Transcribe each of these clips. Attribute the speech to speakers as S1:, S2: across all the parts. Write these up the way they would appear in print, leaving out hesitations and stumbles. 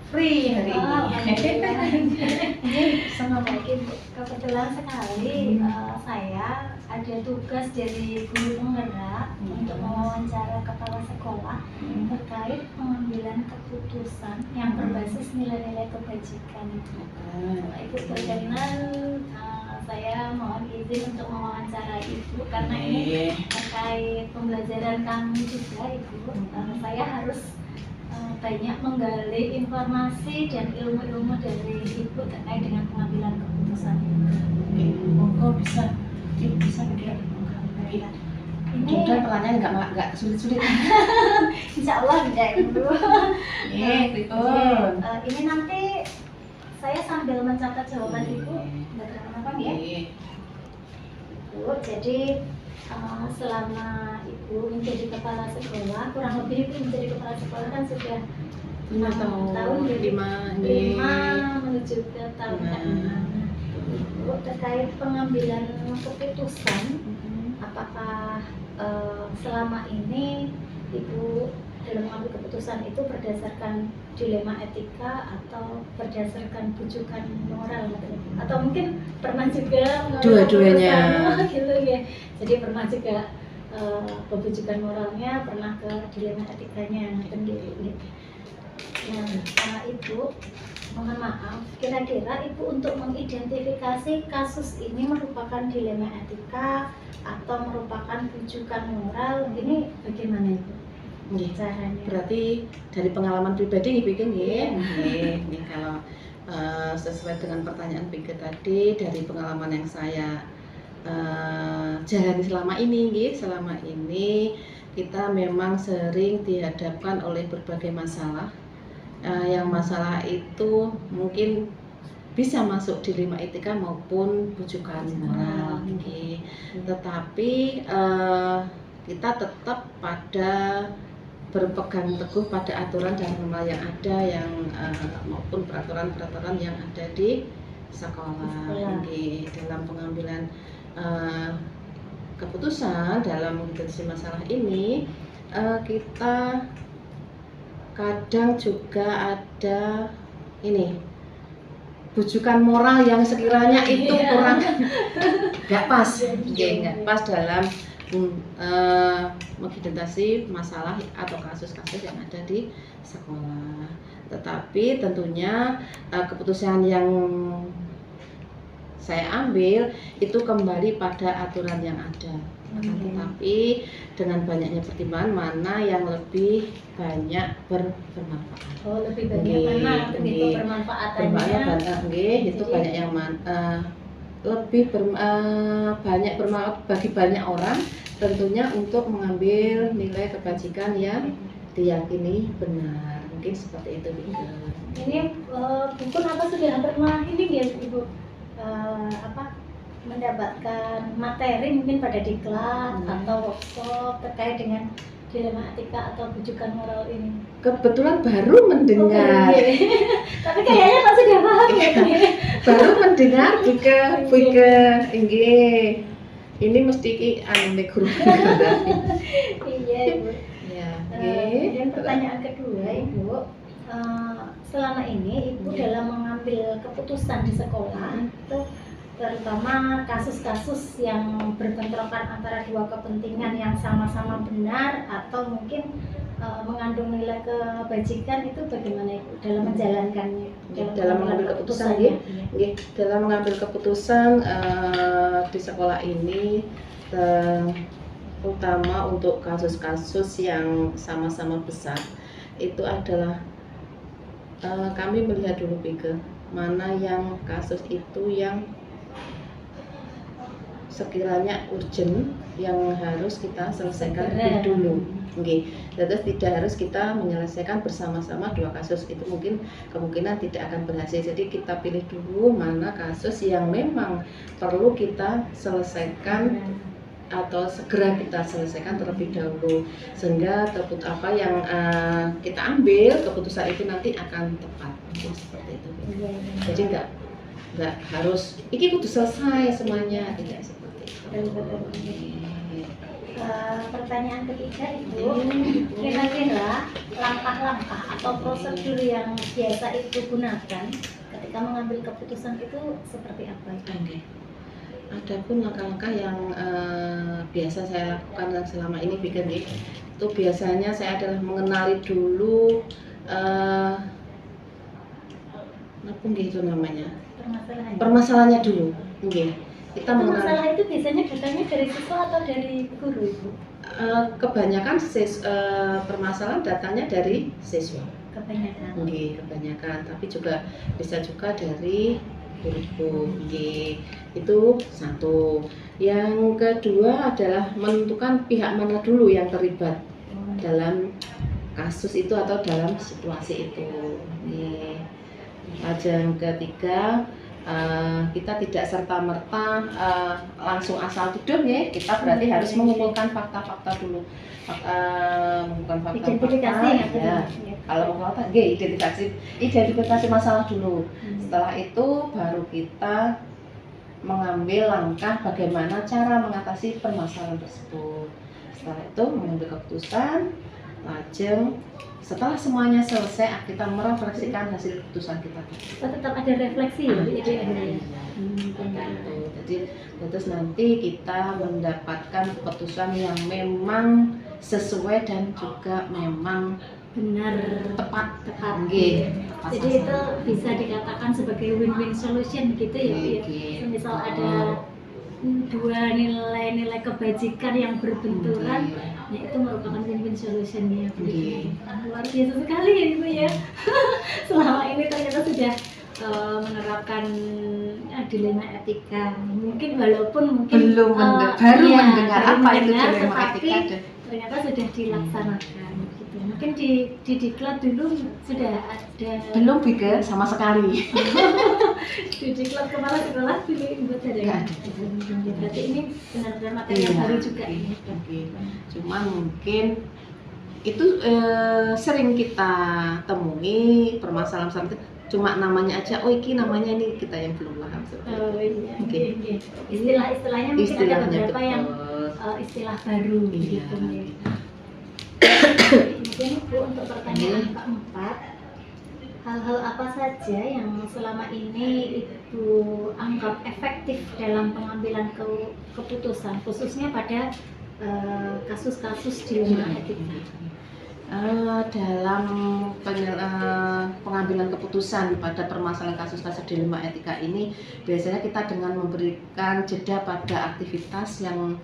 S1: free hari ini.
S2: Sama baik Ibu. Kebetulan sekali saya ada tugas dari guru penggerak untuk mewawancara kepala sekolah terkait pengambilan keputusan yang berbasis nilai-nilai kebajikan. Ibu berkenan, saya mohon izin untuk mewawancara Ibu karena ini terkait pembelajaran kami juga Ibu. Saya harus banyak menggali informasi dan ilmu-ilmu dari Ibu terkait dengan pengambilan keputusan.
S1: Monggo bisa tidak?
S2: Ini
S1: Pertanyaan nggak sulit-sulit.
S2: insya Allah enggak Ibu.
S1: Pripun?
S2: Ini nanti saya sambil mencatat jawaban Ibu. Nggak kenapa ya? Ibu, jadi selama Ibu menjadi kepala sekolah, kurang lebih Ibu menjadi kepala sekolah kan sudah
S1: 5 tahun,
S2: 5 menuju ke tahun ke-6. Ibu terkait pengambilan keputusan, apakah selama ini Ibu dalam mengambil keputusan itu berdasarkan dilema etika atau berdasarkan bujukan moral atau mungkin pernah juga
S1: Dua-duanya
S2: gitu ya, jadi pernah juga kebujukan moralnya, pernah ke dilema etikanya sendiri. Nah, Ibu mohon maaf, kira-kira Ibu untuk mengidentifikasi kasus ini merupakan dilema etika atau merupakan bujukan moral, ini bagaimana Ibu? Caranya.
S1: Berarti dari pengalaman pribadi bikin kalau sesuai dengan pertanyaan Pike tadi, dari pengalaman yang saya jalani selama ini kita memang sering dihadapkan oleh berbagai masalah. Yang masalah itu mungkin bisa masuk dilema etika maupun bujukan moral. Tetapi kita tetap pada berpegang teguh pada aturan dan norma yang ada maupun peraturan-peraturan yang ada di sekolah. Dalam pengambilan keputusan dalam menghadapi masalah ini, kita kadang juga ada bujukan moral yang sekiranya itu kurang nggak pas dalam mengidentifikasi masalah atau kasus-kasus yang ada di sekolah. Tetapi tentunya keputusan yang saya ambil itu kembali pada aturan yang ada. Tetapi dengan banyaknya pertimbangan mana yang lebih banyak bermanfaat.
S2: Lebih banyak mana begitu bermanfaatannya.
S1: Itu banyak yang lebih banyak bermanfaat bagi banyak orang, tentunya untuk mengambil nilai kebajikan yang diyakini benar. Mungkin seperti itu.
S2: Ini buku apa sudah pernah ini ya Ibu mendapatkan materi mungkin pada diklat atau workshop terkait dengan dilema etika atau bujukan moral ini?
S1: Kebetulan baru mendengar.
S2: Tapi kayaknya Pak sudah paham ya.
S1: Baru mendengar Pike ini mesti guru.
S2: Iya Ibu. Dan pertanyaan kedua Ibu, selama ini Ibu dalam mengambil keputusan di sekolah itu terutama kasus-kasus yang berbentrokan antara dua kepentingan yang sama-sama benar atau mungkin mengandung nilai kebajikan, itu bagaimana Ibu dalam menjalankannya?
S1: Dalam mengambil keputusan dalam mengambil keputusan di sekolah ini, terutama untuk kasus-kasus yang sama-sama besar, itu adalah kami melihat dulu mana yang kasus itu yang sekiranya urgent yang harus kita selesaikan lebih dulu. Terus tidak harus kita menyelesaikan bersama-sama dua kasus, itu mungkin kemungkinan tidak akan berhasil. Jadi kita pilih dulu mana kasus yang memang perlu kita selesaikan atau segera kita selesaikan terlebih dahulu, sehingga apa yang kita ambil keputusan itu nanti akan tepat. Seperti itu. Jadi nggak harus ini kudu selesai semuanya, tidak seperti itu.
S2: Pertanyaan ketiga Ibu, kira-kira langkah-langkah atau prosedur yang biasa itu gunakan ketika mengambil keputusan itu seperti apa?
S1: Oke. Adapun langkah-langkah yang biasa saya lakukan selama ini bikin itu biasanya saya adalah mengenali dulu apa itu namanya permasalahannya dulu. Kita mengenali
S2: masalah itu biasanya datangnya dari siswa atau dari guru, Ibu?
S1: Kebanyakan permasalahan datangnya dari siswa.
S2: Kebanyakan.
S1: Tapi juga bisa juga dari guru. Itu satu. Yang kedua adalah menentukan pihak mana dulu yang terlibat dalam kasus itu atau dalam situasi itu. Yang ketiga, kita tidak serta-merta langsung asal tuduh ya. Kita berarti harus mengumpulkan fakta-fakta dulu. Mengumpulkan fakta-fakta ya. Kalau fakta, identifikasi masalah dulu. Setelah itu baru kita mengambil langkah bagaimana cara mengatasi permasalahan tersebut. Setelah itu mengambil keputusan, lajeng setelah semuanya selesai kita merefleksikan hasil keputusan kita.
S2: Tetap ada refleksi ya,
S1: Jadi terus nanti kita mendapatkan keputusan yang memang sesuai dan juga memang
S2: benar,
S1: tepat.
S2: Jadi itu bisa dikatakan sebagai win-win solution gitu ya. Misal ada dua nilai-nilai kebajikan yang berbenturan, ya itu merupakan win-win solution-nya. Luar biasa sekali ya Ibu ya. Selama ini ternyata sudah menerapkan dilema etika. Mungkin walaupun
S1: belum baru mendengar apa itu dilema etika,
S2: ternyata sudah dilaksanakan. Mungkin di diklat dulu sudah ada.
S1: Belum bikin sama sekali.
S2: Di diklat kepala sekolah dulu buat ada. Berarti ini benar-benar materi yang baru juga ini.
S1: Cuma mungkin itu sering kita temui permasalahan itu cuma namanya aja. Ini namanya ini kita yang belum paham.
S2: Istilah-istilahnya mungkin ada beberapa yang istilah baru gitu. Kemudian Ibu, untuk pertanyaan keempat, hal-hal apa saja yang selama ini Ibu anggap efektif dalam pengambilan keputusan, khususnya pada kasus-kasus dilema etika?
S1: Dalam pengambilan keputusan pada permasalahan kasus-kasus dilema etika ini, biasanya kita dengan memberikan jeda pada aktivitas yang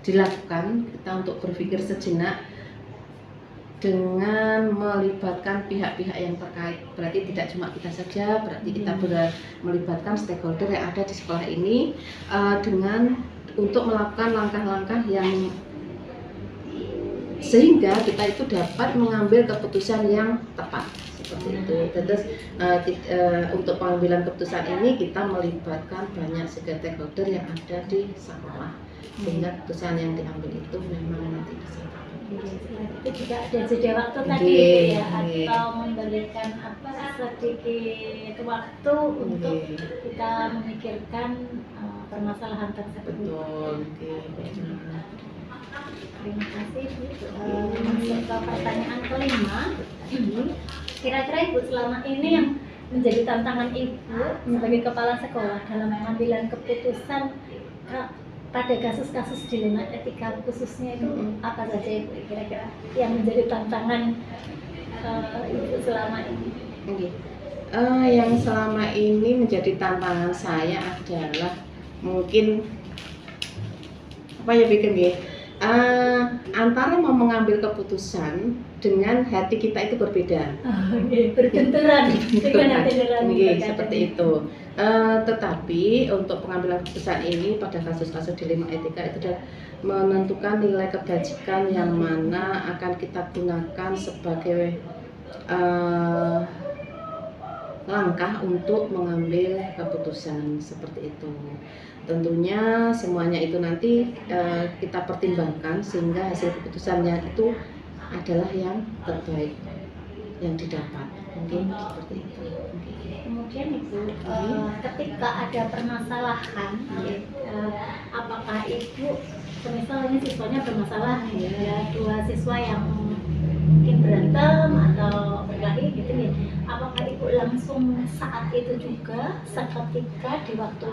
S1: dilakukan, kita untuk berpikir sejenak dengan melibatkan pihak-pihak yang terkait. Berarti tidak cuma kita saja, berarti kita melibatkan stakeholder yang ada di sekolah ini dengan untuk melakukan langkah-langkah yang sehingga kita itu dapat mengambil keputusan yang tepat seperti itu. Terus untuk pengambilan keputusan ini kita melibatkan banyak stakeholder yang ada di sekolah, sehingga keputusan yang diambil itu memang nanti bisa.
S2: Itu juga ada jeda waktu tadi ya, atau memberikan sedikit waktu untuk kita memikirkan permasalahan tersebut.
S1: Betul.
S2: Terima kasih Bu. Masuk ke pertanyaan kelima. Kira-kira Ibu selama ini yang menjadi tantangan Ibu sebagai kepala sekolah dalam pengambilan keputusan pada kasus-kasus dilema etika khususnya itu apa saja Ibu kira-kira yang menjadi tantangan Ibu selama ini?
S1: Yang selama ini menjadi tantangan saya adalah mungkin antara mau mengambil keputusan dengan hati kita itu berbeda.
S2: Berbenturan dengan hati nurani.
S1: Seperti itu. Tetapi untuk pengambilan keputusan ini pada kasus-kasus dilema etika itu adalah menentukan nilai kebajikan yang mana akan kita gunakan sebagai langkah untuk mengambil keputusan seperti itu. Tentunya semuanya itu nanti kita pertimbangkan sehingga hasil keputusannya itu adalah yang terbaik yang didapat. Mungkin seperti itu.
S2: Kemudian Ibu, ketika ada permasalahan, apakah Ibu, misalnya siswanya bermasalah ya, dua siswa yang mungkin berantem atau berkelahi gitu ya, apakah ibu langsung saat itu juga, seketika di waktu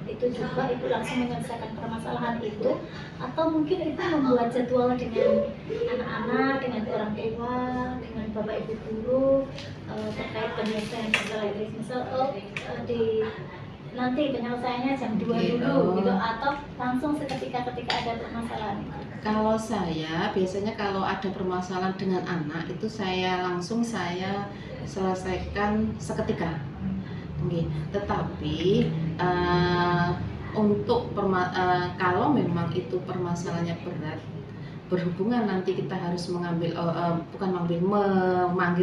S2: itu juga ibu langsung menyelesaikan permasalahan itu, atau mungkin ibu membuat jadwal dengan anak-anak, dengan orang tua, dengan bapak ibu guru terkait penyelesaian masalah itu, misal di nanti penyelesaiannya jam 2 dulu gitu, atau langsung seketika ketika ada permasalahan itu?
S1: Kalau saya biasanya kalau ada permasalahan dengan anak itu saya langsung selesaikan seketika. Oke. Tetapi untuk kalau memang itu permasalahannya berat, berhubungan nanti kita harus memanggil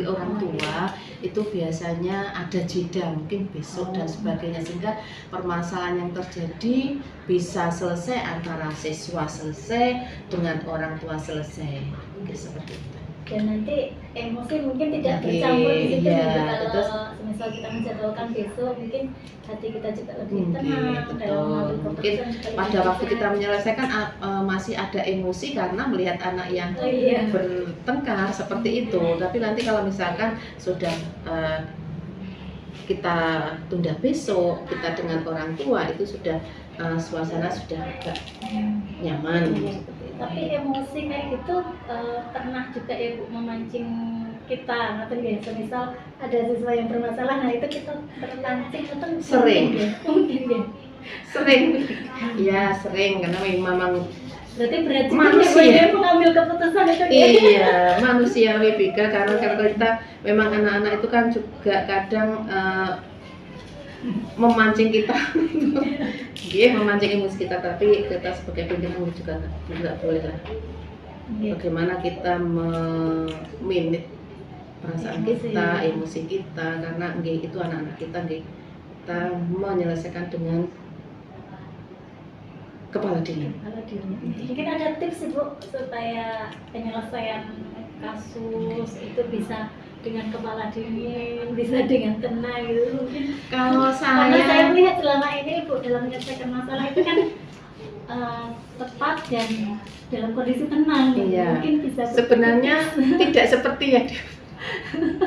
S1: orang tua, itu biasanya ada jeda mungkin besok dan sebagainya, sehingga permasalahan yang terjadi bisa selesai antara siswa selesai dengan orang tua selesai, seperti itu.
S2: Dan nanti emosi mungkin tidak bercampur di situ
S1: ya,
S2: kalau misal kita menjadwalkan besok, mungkin hati kita juga lebih tenang dalam mengambil
S1: mungkin
S2: keputusan.
S1: pada waktu kita menyelesaikan masih ada emosi karena melihat anak yang bertengkar seperti itu, tapi nanti kalau misalkan sudah kita tunda besok, kita dengan orang tua, itu sudah suasana sudah agak nyaman.
S2: Tapi emosi kayak gitu pernah juga ya Bu memancing kita, ngerti ya? Misal ada siswa yang bermasalah, nah itu kita terpancing atau
S1: sering
S2: mungkin ya?
S1: Sering ya, sering, karena memang
S2: berarti berat juga
S1: manusia
S2: mengambil keputusan itu ya?
S1: Iya, manusiawi Bika, karena kita memang anak-anak itu kan juga kadang memancing kita memancing emosi kita, tapi kita sebagai pimpinan juga nggak boleh lah. Bagaimana kita memanage perasaan kita, emosi kita, karena itu anak-anak kita kita menyelesaikan dengan kepala dingin.
S2: Mungkin ada tips Ibu supaya penyelesaian kasus itu bisa dengan kepala dingin, bisa dengan tenang gitu.
S1: Kalau
S2: Karena saya melihat selama ini Ibu dalam menyelesaikan masalah itu kan tepat dan dalam kondisi tenang.
S1: Iya.
S2: Mungkin bisa
S1: sebenarnya tidak seperti yang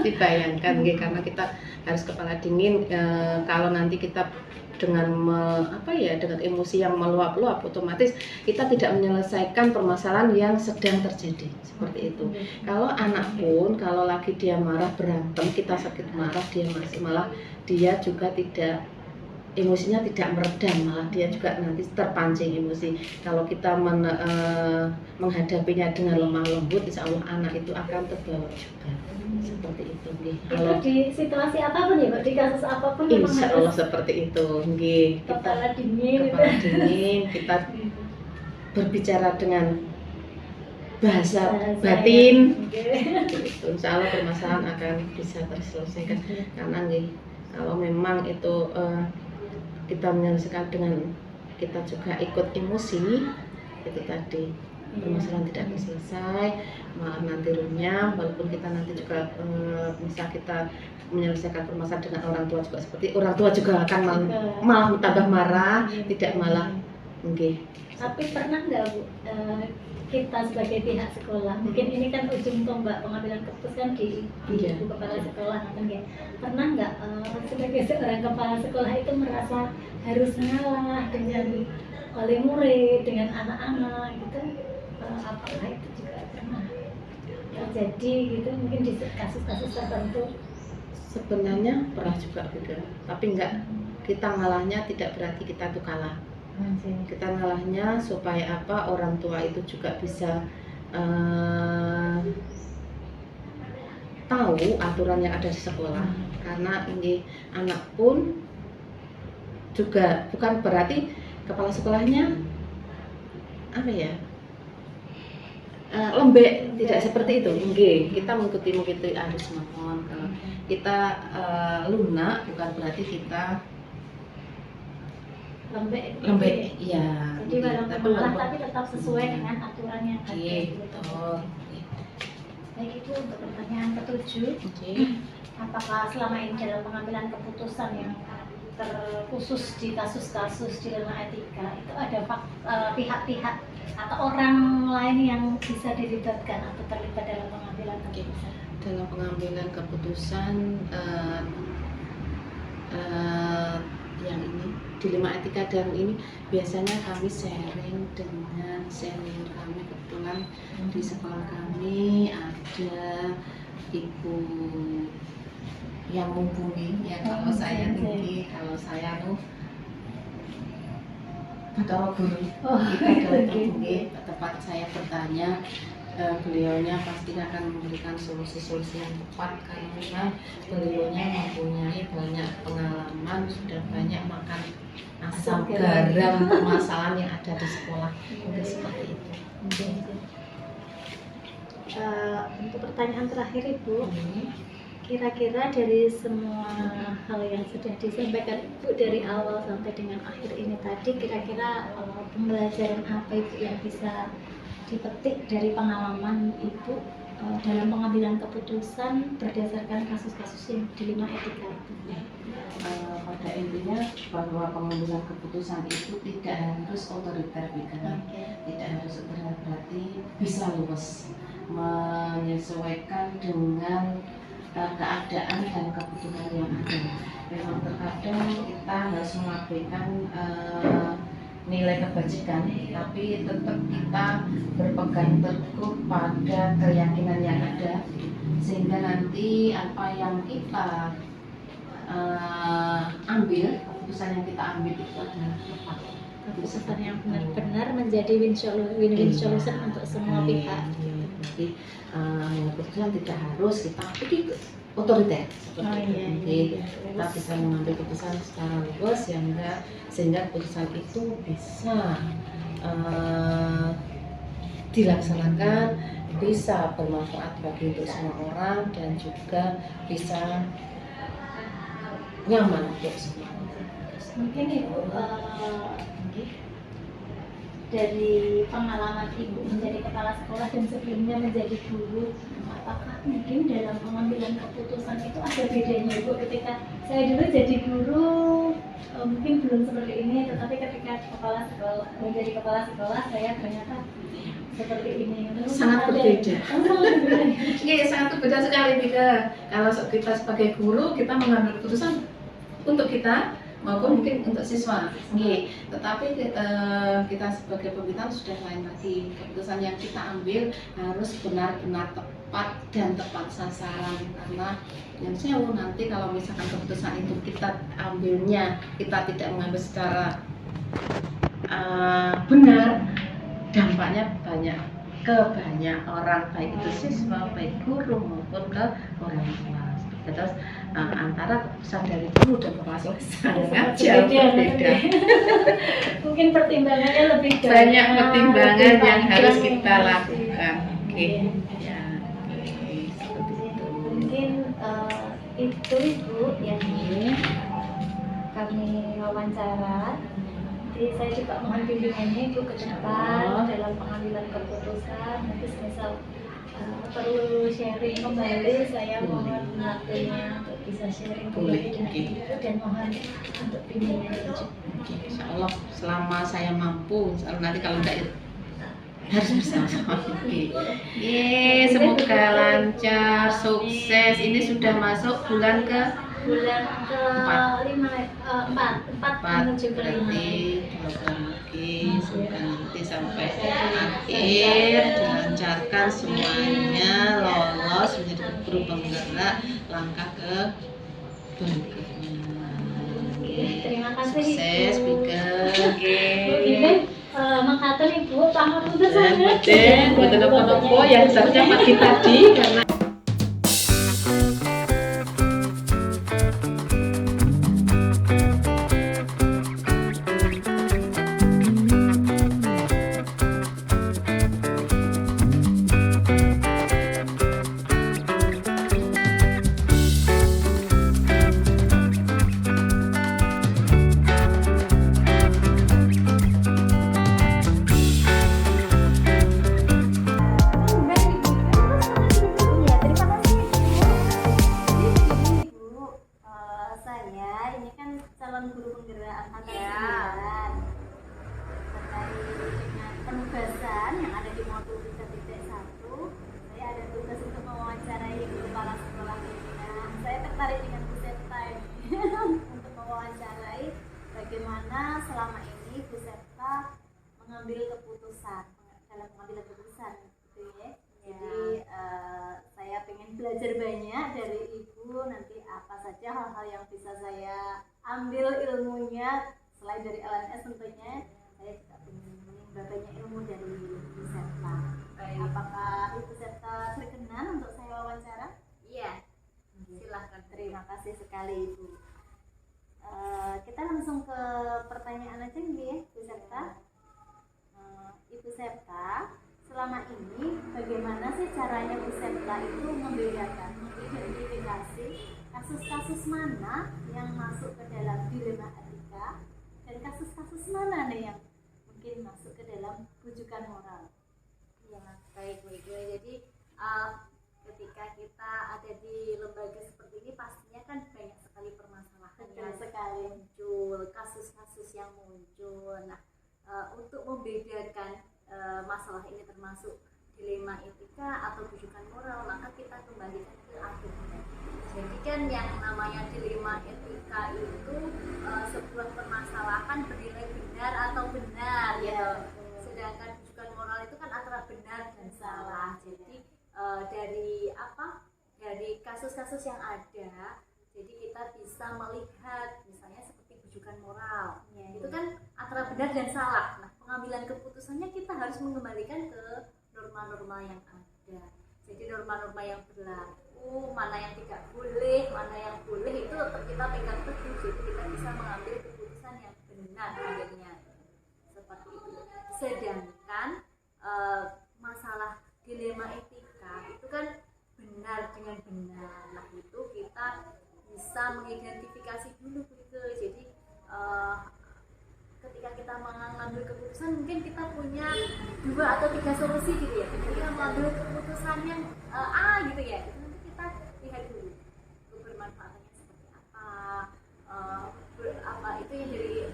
S1: dibayangkan, karena kita harus kepala dingin. Kalau nanti kita dengan dengan emosi yang meluap-luap, otomatis kita tidak menyelesaikan permasalahan yang sedang terjadi, seperti itu. Kalau anak pun kalau lagi dia marah, berantem, kita sakit marah, dia masih malah dia juga tidak, emosinya tidak meredam, malah dia juga nanti terpancing emosi. Kalau kita menghadapinya dengan lemah lembut, insya Allah anak itu akan terbawa juga. Seperti itu.
S2: Kalau di situasi apapun ya, di kasus apapun
S1: insya Allah seperti itu.
S2: Kepala dingin,
S1: kita berbicara dengan bahasa batin. Insya Allah permasalahan akan bisa terselesaikan. Karena kalau memang itu kita menyelesaikan dengan kita juga ikut emosi, itu tadi permasalahan tidak akan selesai, malah nanti runyam. Walaupun kita nanti juga misal kita menyelesaikan permasalahan dengan orang tua juga seperti orang tua juga akan malah tambah marah, tidak malah
S2: Tapi pernah nggak Bu, kita sebagai pihak sekolah, mungkin ini kan ujung tombak pengambilan keputusan di ibu kepala sekolah, pernah nggak sebagai seorang kepala sekolah itu merasa harus ngalah dengan wali murid, dengan anak-anak gitu? Apakah itu juga pernah terjadi gitu, mungkin di kasus-kasus tertentu?
S1: Sebenarnya pernah juga gitu, tapi enggak, kita ngalahnya tidak berarti kita tuh kalah. Kita ngalahnya supaya orang tua itu juga bisa tahu aturan yang ada di sekolah. Karena ini anak pun juga bukan berarti kepala sekolahnya lembek, tidak seperti itu. Kita mengikuti arus mohon. Kalau kita lunak, bukan berarti kita lembek. Ya.
S2: Jadi tapi tetap sesuai dengan aturan yang ada.
S1: Betul.
S2: Baik, itu untuk pertanyaan ke-7. Apakah selama ini dalam pengambilan keputusan yang terkhusus di kasus-kasus dilema etika itu ada pihak-pihak atau orang lain yang bisa dilibatkan atau terlibat dalam pengambilan keputusan?
S1: dalam pengambilan keputusan yang ini dilema etika dan ini biasanya kami sharing dengan senior kami. Kebetulan di sekolah kami ada ibu yang mumpuni ya, kalau saya tinggi, kalau saya Batara Guru kita tinggi, tempat saya bertanya beliaunya pasti akan memberikan solusi-solusi yang tepat karena memang beliaunya mempunyai banyak pengalaman, sudah banyak makan asam garam permasalahan yang ada di sekolah. Mungkin seperti itu.
S2: Untuk pertanyaan terakhir Ibu, kira-kira dari semua hal yang sudah disampaikan Ibu dari awal sampai dengan akhir ini tadi, kira-kira pembelajaran apa Ibu yang bisa dipetik dari pengalaman Ibu dalam pengambilan keputusan berdasarkan kasus-kasus yang dilema etika itu?
S1: Pada intinya bahwa pengambilan keputusan itu tidak harus otoriter, tidak harus berarti bisa luas, menyesuaikan dengan keadaan dan kebutuhan yang ada. Memang terkadang kita harus mengabaikan nilai kebajikan, tapi tetap kita berpegang teguh pada keyakinan yang ada, sehingga nanti apa yang kita ambil, keputusan yang kita ambil itu adalah tepat,
S2: keputusan yang benar-benar menjadi win-win solution untuk semua pihak.
S1: Jadi keputusan tidak harus kita ikut otoriter kita bisa mengambil keputusan secara luas sehingga keputusan itu bisa dilaksanakan, bisa bermanfaat bagi untuk semua orang dan juga bisa nyaman untuk semua orang.
S2: Mungkin Ibu dari pengalaman Ibu menjadi kepala sekolah dan sebelumnya menjadi guru, apakah mungkin dalam pengambilan keputusan itu ada bedanya Ibu ketika saya dulu jadi guru mungkin belum seperti ini, tetapi ketika menjadi kepala sekolah saya ternyata seperti ini.
S1: Sangat berbeda. Iya, sangat berbeda sekali. Kalau kita sebagai guru kita mengambil keputusan untuk kita maupun mungkin untuk siswa. Tetapi kita sebagai pembina sudah lain lagi. Keputusan yang kita ambil harus benar-benar tepat dan tepat sasaran, karena yang saya nanti kalau misalkan keputusan itu kita ambilnya kita tidak mengambil secara benar, dampaknya banyak ke banyak orang, baik itu siswa, baik guru maupun ke orang tua. Terus antara keputusan dari guru dan kepala sekolah sangat jauh berbeda.
S2: Mungkin pertimbangannya lebih
S1: banyak pertimbangan yang harus kita lakukan.
S2: Mungkin itu Ibu yang kami wawancara. Jadi saya juga mohon bimbingannya Ibu ke depan dalam pengambilan keputusan. Nanti misal perlu sharing kembali, saya mohon waktunya untuk bisa sharing kembali dengan Ibu dan mohon untuk bimbingan juga.
S1: Insya Allah selama saya mampu, nanti kalau enggak harus bersama-sama. Semoga lancar, sukses. Ini sudah masuk bulan ke empat menuju ke 5. Semoga nanti sampai akhir dilancarkan semuanya, lolos menjadi guru penggerak langkah ke berikutnya.
S2: Terima kasih
S1: Sukses,
S2: Ibu. Mengatakan Ibu pamit untuk saya.
S1: Betul nopo yang seharusnya pagi tadi karena
S2: calon guru penggerak angkatan 9 terkait dengan penugasan yang ada di modul 3.1. Saya ada tugas untuk mewawancarai kepala belajar banyak dari Ibu. Nanti apa saja hal-hal yang bisa saya ambil ilmunya selain dari LMS tentunya, saya juga ingin menimba banyak ilmu dari Ibu Septa. Apakah Ibu Septa berkenan untuk saya wawancara?
S3: Iya, silahkan.
S2: Terima kasih sekali Ibu. Kita langsung ke pertanyaan aja nih ya, Ibu Septa. Ibu Septa, selama ini bagaimana sih caranya Bu Septa itu membedakan, mengidentifikasi kasus-kasus mana yang masuk ke dalam dilema etika dan kasus-kasus mana nih yang mungkin masuk ke dalam rujukan moral?
S3: Ya, baik. Jadi ketika kita ada di lembaga seperti ini pastinya kan banyak sekali permasalahan yang muncul, kasus-kasus yang muncul. Nah, untuk membedakan masalah ini termasuk dilema etika atau rujukan moral, maka kita kembalikan ke argumen. Jadi kan yang namanya dilema etika itu sebuah permasalahan bernilai benar atau benar, ya. Sedangkan rujukan moral itu kan antara benar dan salah. Jadi dari kasus-kasus yang ada, jadi kita bisa melihat misalnya seperti rujukan moral, itu kan antara benar dan salah. Nah, pengambilan keputusannya kita harus mengembalikan ke norma-norma yang ada. Jadi norma-norma yang berlaku, mana yang tidak boleh, mana yang boleh, itu tetap kita pegang teguh. Jadi kita bisa mengambil keputusan yang benar akhirnya, seperti itu. Sedangkan masalah dilema etika itu kan benar dengan benar. Nah, itu kita bisa mengidentifikasi dulu gitu. Jadi ketika kita mengambil keputusan, mungkin kita punya 2 atau 3 solusi gitu ya. Ketika kita mengambil keputusan yang A gitu ya, itu nanti kita lihat dulu kebermanfaatannya seperti apa, itu yang jadi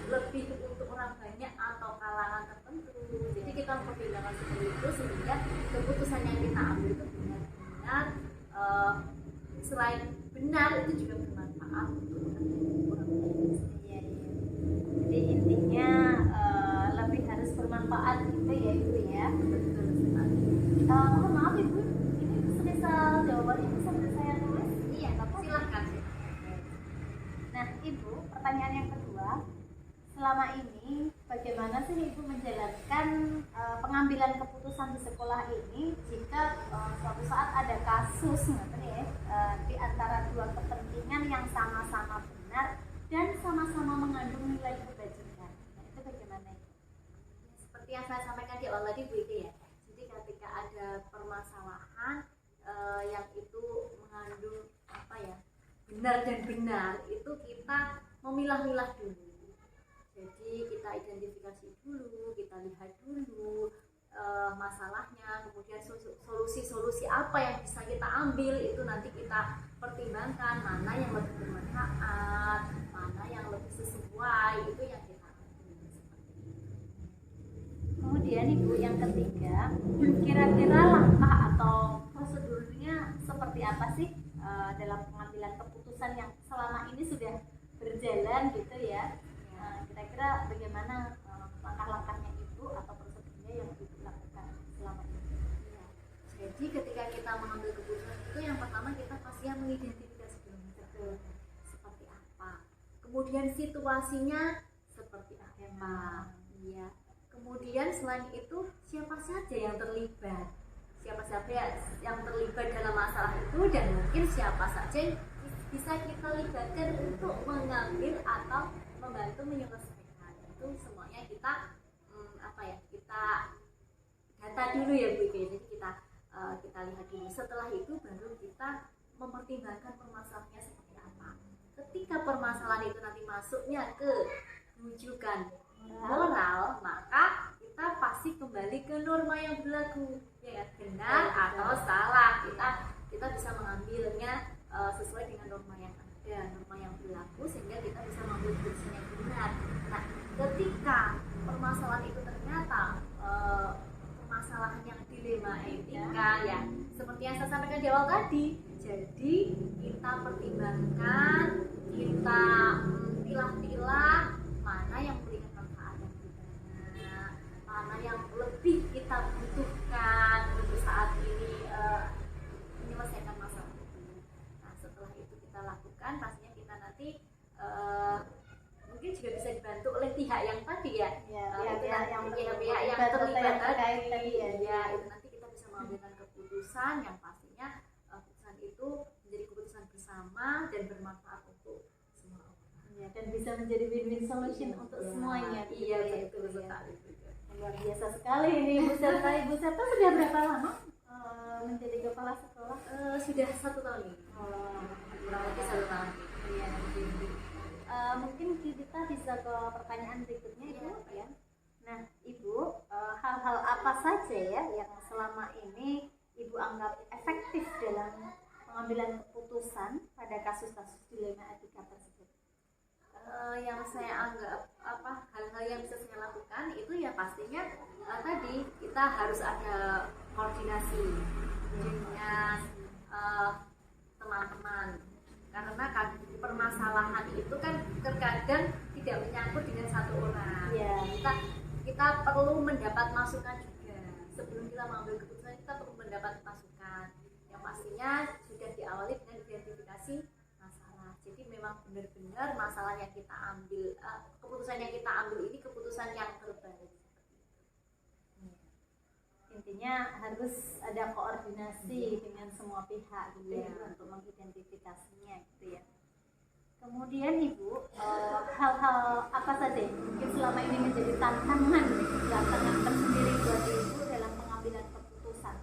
S3: lebih untuk orang banyak atau kalangan tertentu. Jadi kita mempertimbangkan seperti itu sehingga keputusan yang kita ambil itu benar-benar selain benar itu juga bermanfaat untuk orang banyak.
S2: Jadi intinya lebih harus bermanfaat gitu ya Ibu ya.
S3: Betul sekali.
S2: Mohon maaf Ibu, ini semisal jawabannya bisa saya tulis?
S3: Iya, silahkan sih.
S2: Nah Ibu, pertanyaan yang kedua, selama ini bagaimana sih Ibu menjalankan pengambilan keputusan di sekolah ini jika suatu saat ada kasus di antara 2 kepentingan yang sama-sama benar dan sama-sama mengandung nilai kebajikan? Nah, itu bagaimana?
S3: Seperti yang saya sampaikan di awal tadi Bu Ike ya. Jadi ketika ada permasalahan yang itu mengandung benar dan benar, itu kita memilah-milah dulu. Jadi kita identifikasi dulu, kita lihat dulu masalahnya, kemudian solusi-solusi apa yang bisa kita ambil, itu nanti kita pertimbangkan mana yang lebih bermanfaat, mana yang lebih sesuai, itu yang kita ambil seperti itu.
S2: Kemudian Ibu, yang ketiga, kira-kira langkah atau prosedurnya seperti apa sih dalam pengambilan keputusan yang selama ini sudah berjalan gitu ya? Kira-kira bagaimana langkah-langkahnya Ibu atau prosedurnya yang Ibu lakukan selama ini?
S3: Ya. Jadi ketika kita mengambil keputusan itu yang pertama kita pasti mengidentifikasi dulu seperti apa, kemudian situasinya seperti apa, ya. Kemudian selain itu siapa saja yang terlibat dalam masalah itu, dan mungkin siapa saja yang bisa kita libatkan untuk mengambil atau membantu menyelesaikan. Itu semuanya kita kita data dulu ya Bu Ike. Jadi kita lihat dulu. Setelah itu baru kita mempertimbangkan permasalahannya seperti apa. Ketika permasalahan itu nanti masuknya ke rujukan moral, maka kita pasti kembali ke norma yang berlaku, ya benar atau salah. Kita bisa mengambilnya sesuai dengan norma yang ada, norma yang berlaku, sehingga kita bisa mengambil keputusan yang benar. Nah, ketika permasalahan itu ternyata permasalahan yang dilema etika, ya seperti yang saya sampaikan di awal tadi, jadi kita pertimbangkan, kita pilah-pilah mana yang memberikan manfaat yang mana yang lebih kita butuhkan untuk saat ini, keputusan yang pastinya keputusan itu menjadi keputusan bersama dan bermanfaat untuk semua orang.
S2: Ya, dan bisa menjadi win-win solution untuk semuanya.
S3: Iya,
S2: Gitu
S3: betul
S2: ya.
S3: sekali.
S2: Luar biasa sekali ini Ibu Serta. Ibu Serta sudah berapa lama menjadi kepala sekolah?
S3: Sudah 1 tahun ini. Kurang lebih 1 tahun.
S2: Iya, mungkin kita bisa ke pertanyaan berikutnya Ibu ya. Nah, Ibu, hal-hal apa saja ya yang selama ini Ibu anggap efektif dalam pengambilan keputusan pada kasus-kasus dilema etika tersebut?
S3: Yang saya anggap hal-hal yang bisa saya lakukan itu ya pastinya tadi kita harus ada koordinasi dengan teman-teman, karena permasalahan itu kan terkadang tidak menyangkut dengan satu orang.
S2: Ya.
S3: Kita perlu mendapat masukan juga sebelum kita mengambil keputusan. Kita perlu mendapat masukan yang pastinya sudah diawali dengan identifikasi masalah. Jadi memang benar-benar masalah yang kita ambil, keputusan yang kita ambil ini keputusan yang terbaik.
S2: Intinya harus ada koordinasi dengan semua pihak gitu ya, untuk mengidentifikasinya gitu ya. Kemudian Ibu, hal-hal apa saja mungkin selama ini menjadi tantangan tersendiri buat Ibu dalam pengambilan keputusan,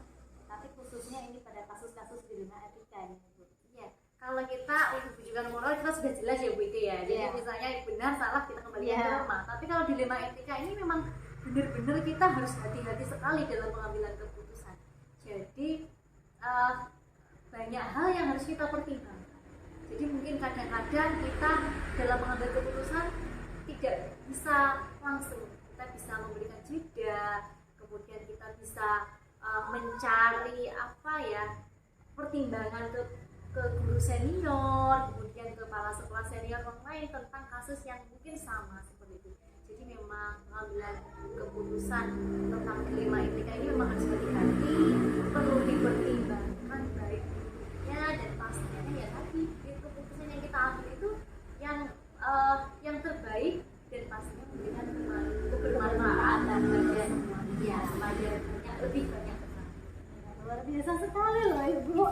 S2: tapi khususnya ini pada kasus-kasus dilema etika ini Ibu?
S3: Iya, kalau kita untuk tujuan moral kita sudah jelas ya Bu itu ya. Jadi misalnya benar salah kita kembalikan ke norma. Tapi kalau dilema etika ini memang benar-benar kita harus hati-hati sekali dalam pengambilan keputusan. Jadi banyak hal yang harus kita pertimbangkan. Jadi mungkin kadang-kadang kita dalam mengambil keputusan tidak bisa langsung, kita bisa memberikan jeda, kemudian kita bisa mencari pertimbangan ke guru senior, kemudian ke kepala sekolah senior yang lain tentang kasus yang mungkin sama seperti itu. Jadi memang pengambilan keputusan tentang dilema etika ini memang harus hati-hati, perlu dipertimbangkan baiknya, dan pastinya ya tadi keputusan yang kita ambil itu yang terbaik dan pastinya memberikan kebermanfaatan pada semuanya, pada yang lebih banyak.
S2: Luar biasa sekali loh Ibu.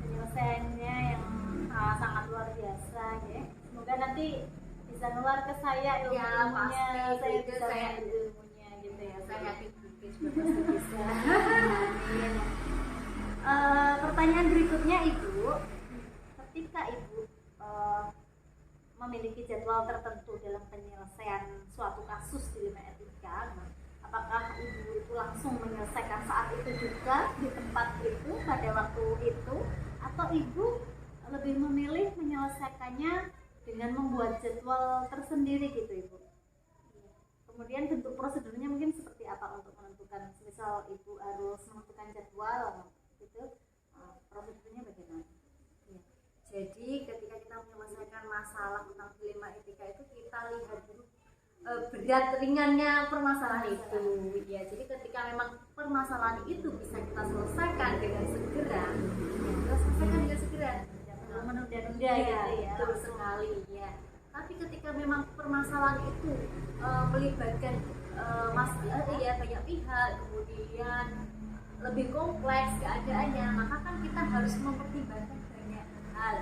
S2: Penyelesaiannya yang sangat luar biasa ya. Semoga nanti bisa keluar ke saya ilmunya, saya bisa ilmunya gitu ya.
S3: Saya yakin juga pasti bisa.
S2: Pertanyaan berikutnya Ibu, ketika Ibu memiliki jadwal tertentu dalam penyelesaian suatu kasus dilema etika, apakah Ibu itu langsung menyelesaikan saat itu juga di tempat itu pada waktu itu, atau Ibu lebih memilih menyelesaikannya dengan membuat jadwal tersendiri gitu Ibu? Kemudian bentuk prosedurnya mungkin seperti apa untuk menentukan, misal Ibu harus menentukan jadwal gitu, prosedurnya bagaimana?
S3: Jadi ketika kita menyelesaikan masalah tentang dilema etika itu kita lihat dulu berat ringannya permasalahan itu ya. Jadi ketika memang permasalahan itu bisa kita selesaikan dengan segera, kita selesaikan dengan segera,
S2: menunda-nunda
S3: ya, betul sekali ya. Tapi ketika memang permasalahan itu melibatkan banyak pihak, kemudian lebih kompleks keadaannya, maka kan kita harus mempertimbangkan banyak hal.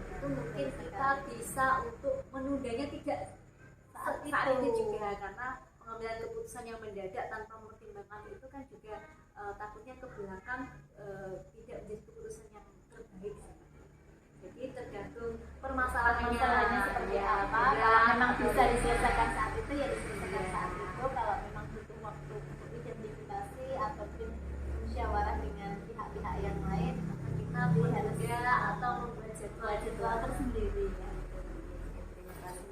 S3: Itu mungkin kita bisa untuk menundanya tidak saat itu juga, karena pengambilan keputusan yang mendadak tanpa mempertimbangkan itu kan juga takutnya ke belakang tidak menjadi keputusan yang terbaik. Jadi tergantung permasalahannya
S2: seperti apa. Kalau memang bisa diselesaikan saat itu ya diselesaikan saat itu. Kalau memang butuh waktu untuk identifikasi ataupun musyawarah dengan pihak-pihak yang lain, kita
S3: menunda atau membuat
S2: jadwal tersendiri ya. Terima kasih.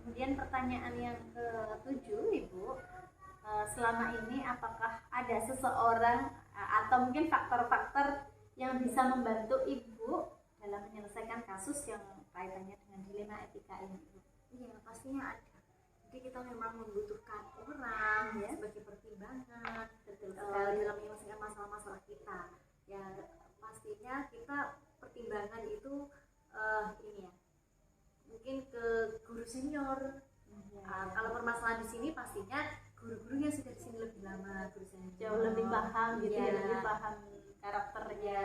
S2: Kemudian pertanyaan yang ke-7 Ibu, selama ini apakah ada seseorang atau mungkin faktor-faktor yang bisa membantu Ibu dalam menyelesaikan kasus yang kaitannya dengan dilema etika ini?
S3: Iya, pastinya ada. Jadi kita memang membutuhkan orang ya sebagai pertimbangan dalam menyelesaikan masalah-masalah kita. Ya pastinya kita pertimbangan itu ini ya, mungkin ke guru senior. Kalau permasalahan di sini pastinya guru-gurunya sudah di sini lebih lama, guru saya
S2: Jauh lebih paham gitu ya,
S3: Iya.
S2: lebih paham karakternya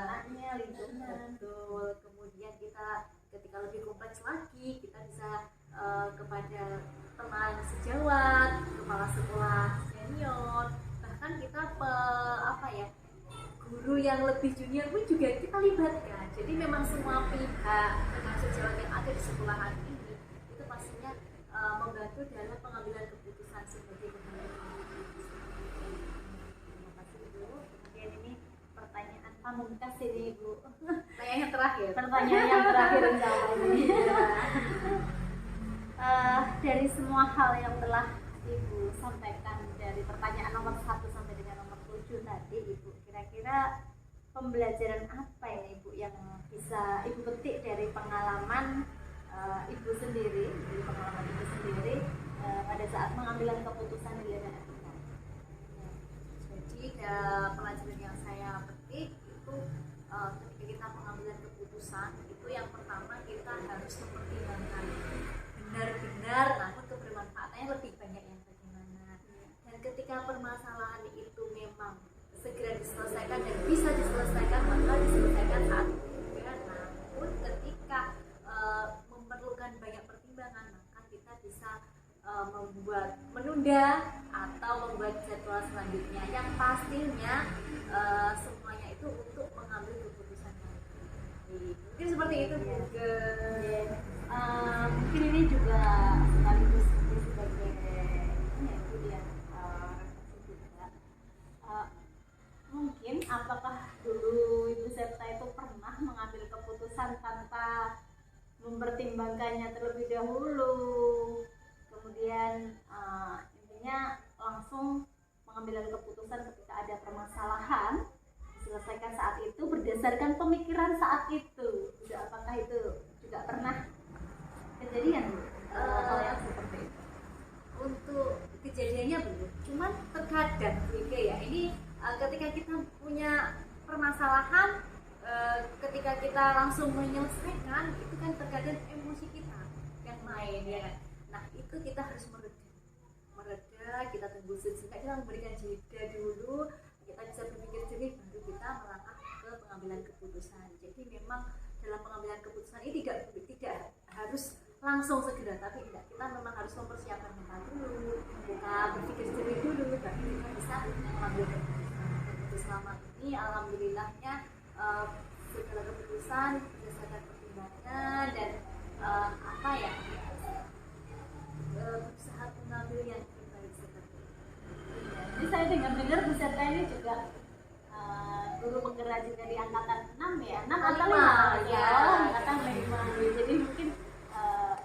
S2: anaknya, lingkungan.
S3: Betul. Kemudian kita ketika lebih kompleks lagi kita bisa kepada teman sejawat, kepala sekolah senior, bahkan kita guru yang lebih junior pun juga kita libatkan. Jadi memang semua pihak teman sejawat yang ada di sekolahan ini itu pastinya membantu dalam pengambilan keputusan sebagai pengambilan keputusan.
S2: Terima kasih Ibu. Kemudian ini pertanyaan pamungkas ini Ibu.
S3: Yang terakhir.
S2: Pertanyaan yang terakhir insya Allah ini. Dari semua hal yang telah Ibu sampaikan dari pertanyaan nomor 1 sampai dengan nomor 7 tadi Ibu, kira-kira pembelajaran apa ya Ibu yang bisa Ibu petik dari pengalaman Ibu sendiri, pada saat pengambilan keputusan di lingkungan kita?
S3: Jadi pelajaran yang saya petik itu ketika kita pengambilan keputusan itu yang pertama kita harus mempertimbangkan benar-benar namun kebermanfaatannya lebih banyak yang bagaimana. Dan ketika permasalahan itu memang segera diselesaikan dan bisa diselesaikan maka diselesaikan saat itu juga. Namun ketika memerlukan banyak pertimbangan maka kita bisa menunda atau membuat jadwal selanjutnya yang pastinya semuanya itu untuk mengambil keputusan yang baik. Mungkin seperti itu juga.
S2: Mungkin ini juga sekaligus sebagai itu dia refleksi juga. Mungkin apakah dulu Ibu Septa itu pernah mengambil keputusan tanpa mempertimbangkannya terlebih dahulu, kemudian intinya langsung pengambilan keputusan ketika ada permasalahan diselesaikan saat itu berdasarkan pemikiran saat itu. Apakah itu juga pernah kejadian hal yang seperti itu?
S3: Untuk kejadiannya belum, cuman terkadang juga ya ini ketika kita punya permasalahan ketika kita langsung menyelesaikan itu kan terkadang emosi kita yang main ya kan. Nah itu kita harus mereda, kita tunggu sejenak, kita memberikan jeda dulu, kita bisa berpikir jernih baru kita melangkah ke pengambilan keputusan. Jadi memang dalam pengambilan keputusan ini tidak harus langsung segera, tapi tidak, kita memang harus mempersiapkan mental dulu, kita berpikir jernih dulu baru kita bisa mengambil keputusan. Untuk selama ini alhamdulillahnya segala keputusan berdasarkan pertimbangan dan berusaha mengambil yang terbaik seperti itu.
S2: Jadi saya dengar Bu Septa ini juga guru penggerak juga di angkatan 6 ya, 6 atau 5
S3: ya,
S2: angkatan 5. Jadi mungkin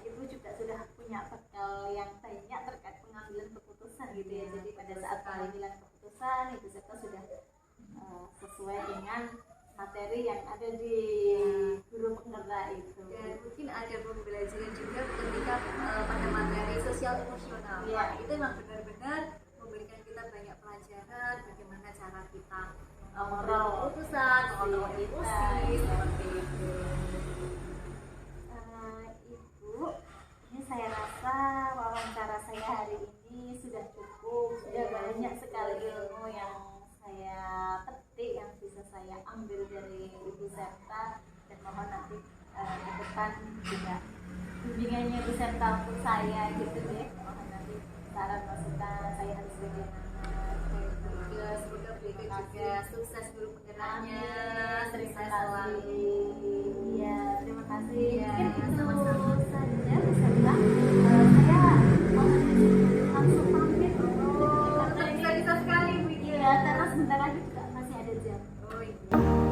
S2: Ibu juga sudah punya bekal yang banyak terkait pengambilan keputusan gitu ya. Jadi pada saat pengambilan keputusan Ibu Septa sudah sesuai dengan materi yang ada di guru penggerak itu.
S3: Dan mungkin ada pembelajaran juga ketika pada materi sosial emosional.
S2: Iya.
S3: Itu memang benar-benar memberikan kita banyak pelajaran bagaimana cara kita mengambil keputusan, mengontrol emosi seperti itu.
S2: Ibu, ini saya rasa wawancara saya hari ini sudah cukup, sudah banyak sekali ilmu yang saya petik, yang bisa saya ambil dari Ibu Septa, dan mohon nanti ke depan juga bimbingannya Ibu Septa untuk saya gitu deh. Mohon nanti saran masukan saya harus bagaimana.
S3: Semoga beliau juga sukses guru penggeraknya.
S2: Terima
S3: Sukses
S2: kasih.
S3: selalu.
S2: Iya, terima kasih.
S3: Iya,
S2: Mungkin itu
S3: sama-sama.
S2: saja Bu Septa. Saya mohon langsung pamit.
S3: Bisa sekali Bu.
S2: Iya, karena sebentar lagi juga masih ada jam.
S3: Oh iya.